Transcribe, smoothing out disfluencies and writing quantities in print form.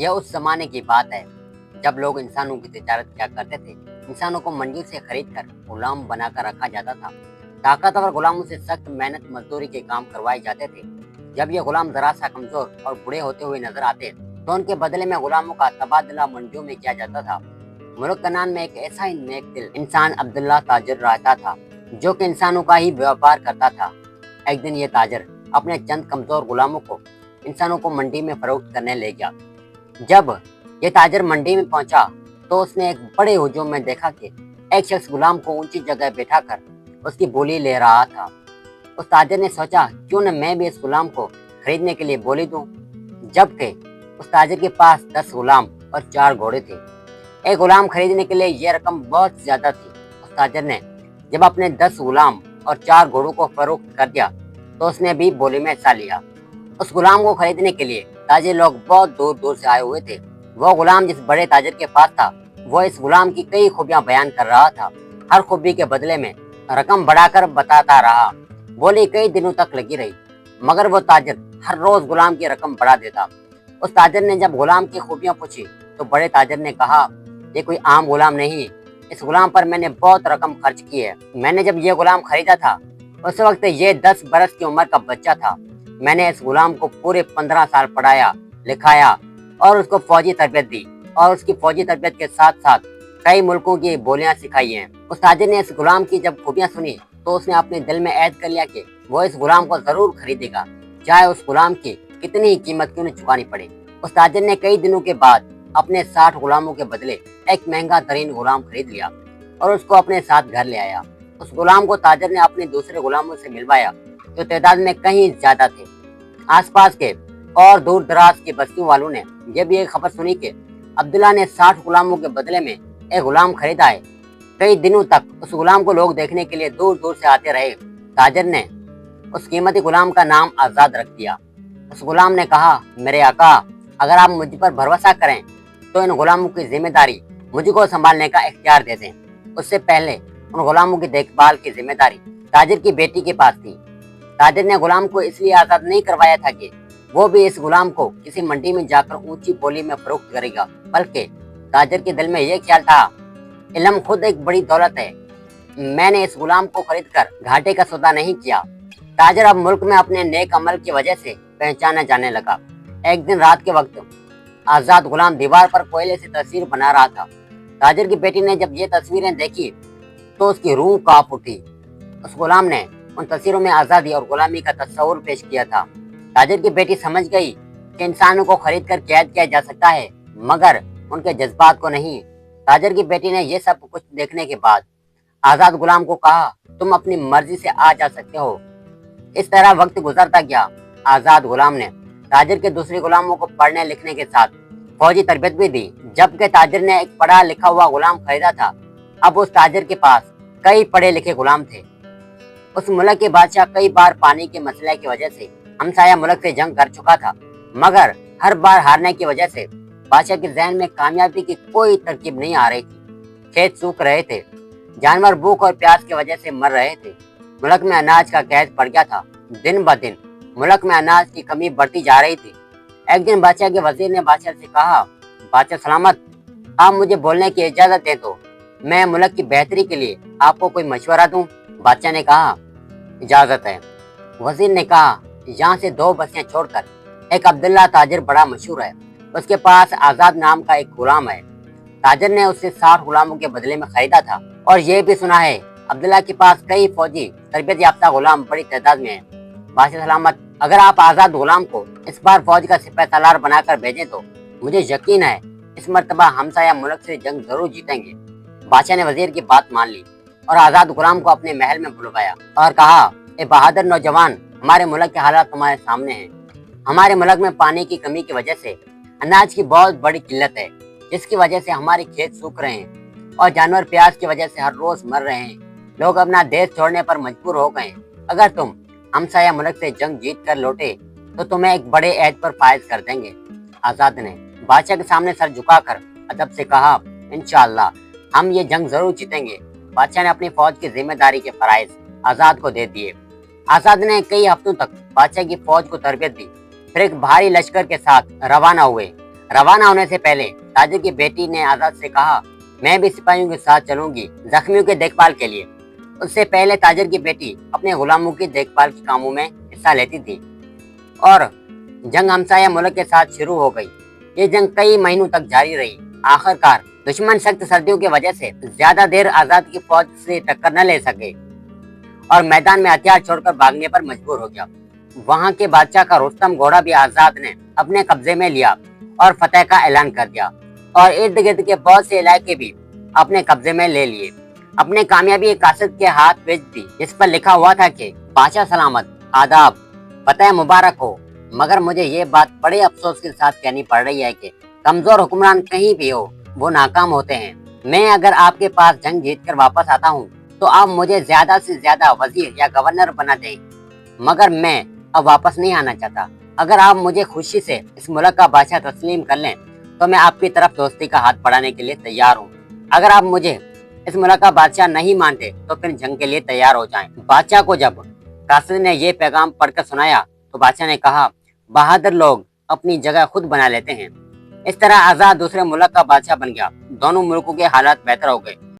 यह उस जमाने की बात है जब लोग इंसानों की तिजारत किया करते थे। इंसानों को मंडी से खरीद कर गुलाम बनाकर रखा जाता था। ताकतवर गुलामों से सख्त मेहनत मजदूरी के काम करवाए जाते थे। जब ये गुलाम जरा सा कमजोर और बूढ़े होते हुए नजर आते तो उनके बदले में गुलामों का तबादला मंडियों में किया जाता था। मुल्क कनान में एक ऐसा ही नेक दिल इंसान अब्दुल्ला ताजिर रहता था जो कि इंसानों का ही व्यापार करता था। एक दिन ये ताजिर अपने चंद कमजोर गुलामों को इंसानों को मंडी में फरोख्त करने ले गया। जब ये ताजिर मंडी में पहुंचा तो उसने एक बड़े हुजूम में देखा कि एक शख्स गुलाम को ऊंची जगह बैठाकर उसकी बोली ले रहा था। उस ताजिर ने सोचा क्यों न मैं भी इस गुलाम को खरीदने के लिए बोली दूं। जबकि उस ताजिर के पास 10 गुलाम और 4 घोड़े थे। एक गुलाम खरीदने के लिए यह रकम बहुत ज्यादा थी। उस ताजिर ने जब अपने 10 गुलाम और 4 घोड़ों को फरोख्त कर दिया तो उसने भी बोली में हिस्सा लिया। उस गुलाम को खरीदने के लिए ताजिर लोग बहुत दूर दूर से आए हुए थे। वो गुलाम जिस बड़े ताजिर के पास था वो इस गुलाम की कई खूबियां बयान कर रहा था। हर खूबी के बदले में रकम बढ़ाकर बताता रहा। बोली कई दिनों तक लगी रही मगर वो ताजिर हर रोज गुलाम की रकम बढ़ा देता। उस ताजिर ने जब गुलाम की खूबियां पूछी तो बड़े ताजिर ने कहा, ये कोई आम गुलाम नहीं, इस गुलाम पर मैंने बहुत रकम खर्च की है। मैंने जब ये गुलाम खरीदा था उस वक्त ये 10 बरस की उम्र का बच्चा था। मैंने इस गुलाम को पूरे 15 साल पढ़ाया लिखाया और उसको फौजी तरबियत दी और उसकी फौजी तरबियत के साथ साथ कई मुल्कों की बोलियां सिखाई हैं। उस ताजिर ने इस गुलाम की जब खूबियां सुनी तो उसने अपने दिल में ऐद कर लिया कि वो इस गुलाम को जरूर खरीदेगा, चाहे उस गुलाम की कितनी ही कीमत क्यों न चुकानी पड़े। उस ताजिर ने कई दिनों के बाद अपने 60 गुलामों के बदले एक महंगा तरीन गुलाम खरीद लिया और उसको अपने साथ घर ले आया। उस गुलाम को ताजिर ने अपने दूसरे गुलामों से मिलवाया जो तादाद में कहीं ज्यादा थे। आसपास के और दूर दराज की बस्तियों वालों ने यह भी एक खबर सुनी कि अब्दुल्ला ने 60 गुलामों के बदले में एक गुलाम खरीदा है। कई दिनों तक उस गुलाम को लोग देखने के लिए दूर दूर से आते रहे। ताजिर ने उस कीमती गुलाम का नाम आजाद रख दिया। उस गुलाम ने कहा, मेरे आका, अगर आप मुझ पर भरोसा करें तो इन गुलामों की जिम्मेदारी मुझको संभालने का इख्तियार दे दें। उससे पहले उन गुलामों की देखभाल की जिम्मेदारी ताजिर की बेटी के पास थी। ताजिर ने गुलाम को इसलिए आजाद नहीं करवाया था कि वो भी इस गुलाम को किसी मंडी में जाकर ऊंची बोली में फरोख्त करेगा, बल्कि ताजिर के दिल में यह ख्याल था, इल्म खुद एक बड़ी दौलत है। मैंने इस गुलाम को खरीदकर घाटे का सौदा नहीं किया। ताजिर अब मुल्क में अपने नेक अमल की वजह से पहचाना जाने लगा। एक दिन रात के वक्त आजाद गुलाम दीवार पर कोयले से तस्वीर बना रहा था। ताजिर की बेटी ने जब ये तस्वीरें देखी तो उसकी रूह कांप उठी। उस गुलाम ने उन तस्वीरों में आजादी और गुलामी का तस्वुर पेश किया था। ताजिर की बेटी समझ गई कि इंसानों को खरीद कर कैद किया जा सकता है मगर उनके जज्बात को नहीं। ताजिर की बेटी ने यह सब कुछ देखने के बाद आजाद गुलाम को कहा, तुम अपनी मर्जी से आ जा सकते हो। इस तरह वक्त गुजरता गया। आजाद गुलाम ने ताजिर के दूसरे गुलामों को पढ़ने लिखने के साथ फौजी तरबियत भी दी। जबकि ताजिर ने एक पढ़ा लिखा हुआ गुलाम खरीदा था, अब उस ताजिर के पास कई पढ़े लिखे गुलाम थे। उस मुल्क के बादशाह कई बार पानी के मसले की वजह से हमसाया मुल्क से जंग कर चुका था मगर हर बार हारने की वजह से बादशाह के जहन में कामयाबी की कोई तरकीब नहीं आ रही थी। खेत सूख रहे थे, जानवर भूख और प्यास की वजह से मर रहे थे, मुल्क में अनाज का कहर पड़ गया था। दिन ब दिन मुल्क में अनाज की कमी बढ़ती जा रही थी। एक दिन बादशाह के वजीर ने बादशाह से कहा, बादशाह सलामत, आप मुझे बोलने की इजाजत दें तो मैं मुल्क की बेहतरी के लिए आपको कोई मशवरा दूं। बादशाह ने कहा, इजाजत है। वजीर ने कहा, यहाँ से 2 बस्तियां छोड़कर एक अब्दुल्ला ताजिर बड़ा मशहूर है, उसके पास आजाद नाम का एक गुलाम है। ताजिर ने उससे 60 गुलामों के बदले में खरीदा था और ये भी सुना है अब्दुल्ला के पास कई फौजी तरबियत याफ्ता गुलाम बड़ी तादाद में है। बादशाह सलामत, अगर आप आजाद गुलाम को इस बार फौज का सिपाही सालार बनाकर भेजें तो मुझे यकीन है इस मर्तबा हमसाया मुल्क से जंग जरूर जीतेंगे। बादशाह ने वजीर की बात मान ली और आजाद गुलाम को अपने महल में बुलवाया और कहा, ए बहादुर नौजवान, हमारे मुल्क के हालात तुम्हारे सामने हैं। हमारे मुल्क में पानी की कमी की वजह से अनाज की बहुत बड़ी किल्लत है, जिसकी वजह से हमारे खेत सूख रहे हैं और जानवर प्यास की वजह से हर रोज मर रहे हैं। लोग अपना देश छोड़ने पर मजबूर हो गए। अगर तुम हमसाया मुल्क से जंग जीत कर लौटे तो तुम्हें एक बड़े ऐद पर फायज कर देंगे। आजाद ने बादशाह के सामने सर झुकाकर अदब से कहा, इंशाअल्लाह हम ये जंग जरूर जीतेंगे। बादशाह ने अपनी फौज की जिम्मेदारी के फराइज आजाद को दे दिए। आजाद ने कई हफ्तों तक बादशाह की फौज को तरबियत दी, फिर एक भारी लश्कर के साथ रवाना हुए। रवाना होने से पहले ताजिर की बेटी ने आजाद से कहा, मैं भी सिपाहियों के साथ चलूंगी जख्मियों की देखभाल के लिए। उससे पहले ताजिर की बेटी अपने गुलामों की देखभाल के कामों में हिस्सा लेती थी और जंग हमसाया मुल्क के साथ शुरू हो गई। ये जंग कई महीनों तक जारी रही। आखिरकार दुश्मन सख्त सर्दियों की वजह से ज्यादा देर आजाद की फौज से टक्कर न ले सके और मैदान में हथियार छोड़कर भागने पर मजबूर हो गया। वहां के बादशाह का रुस्तम घोड़ा भी आजाद ने अपने कब्जे में लिया और फतेह का ऐलान कर दिया और इर्द गिर्द के बहुत से इलाके भी अपने कब्जे में ले लिए। अपने कामयाबी एक कासिद के हाथ भेज दी जिस पर लिखा हुआ था कि बादशाह सलामत, आदाब, फतेह मुबारक हो। मगर मुझे ये बात बड़े अफसोस के साथ कहनी पड़ रही है कि कमजोर हुक्मरान कहीं भी हो वो नाकाम होते हैं। मैं अगर आपके पास जंग जीत कर वापस आता हूँ तो आप मुझे ज्यादा से ज्यादा वजीर या गवर्नर बना दें, मगर मैं अब वापस नहीं आना चाहता। अगर आप मुझे खुशी से इस मुल्क का बादशाह तस्लीम कर लें तो मैं आपकी तरफ दोस्ती का हाथ बढ़ाने के लिए तैयार हूँ। अगर आप मुझे इस मुल्क का बादशाह नहीं मानते तो फिर जंग के लिए तैयार हो जाएं। बादशाह को जब कासिद ने ये पैगाम पढ़कर सुनाया तो बादशाह ने कहा, बहादुर लोग अपनी जगह खुद बना लेते हैं। इस तरह आजाद दूसरे मुल्क का बादशाह बन गया। दोनों मुल्कों के हालात बेहतर हो गए।